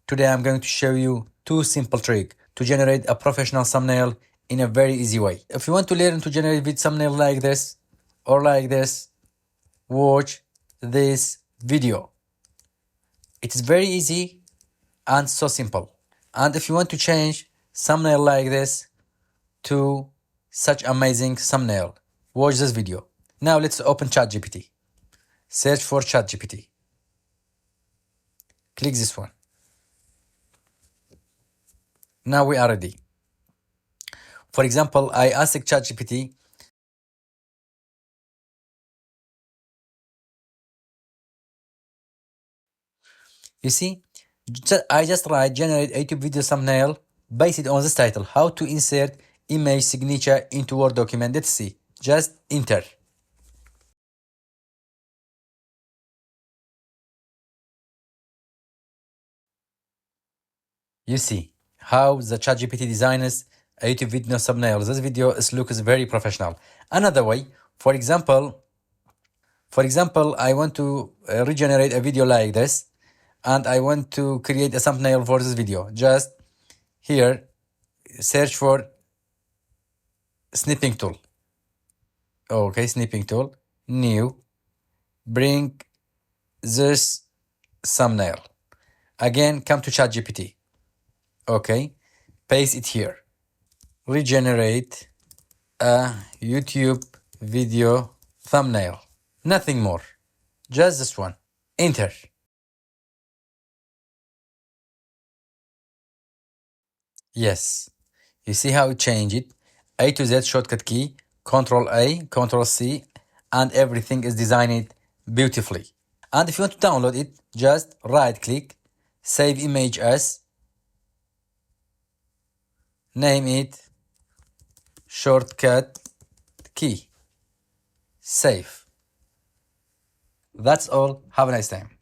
Today I'm going to show you two simple tricks to generate a professional thumbnail in a very easy way. If you want to learn to generate video thumbnail like this or like this, watch this video. It is very easy and so simple. And if you want to change thumbnail like this to such amazing thumbnail, watch this video. Now let's open ChatGPT. Search for ChatGPT. Click this one. Now we are ready. For example, I asked ChatGPT, you see, I just write generate YouTube video thumbnail based on this title, how to insert image signature into Word document. Let's see, just enter. You see how the ChatGPT designs a YouTube video thumbnail. This video looks very professional. Another way, for example, I want to regenerate a video like this, and I want to create a thumbnail for this video. Just here, search for snipping tool. Okay, snipping tool, new, bring this thumbnail. Again, come to ChatGPT. Okay, paste it here. Regenerate a YouTube video thumbnail. Nothing more. Just this one. Enter. Yes. You see how it changed it? A to Z shortcut key, Control A, Control C, and everything is designed beautifully. And if you want to download it, just right click, save image as, name it, shortcut key, save. That's all. Have a nice time.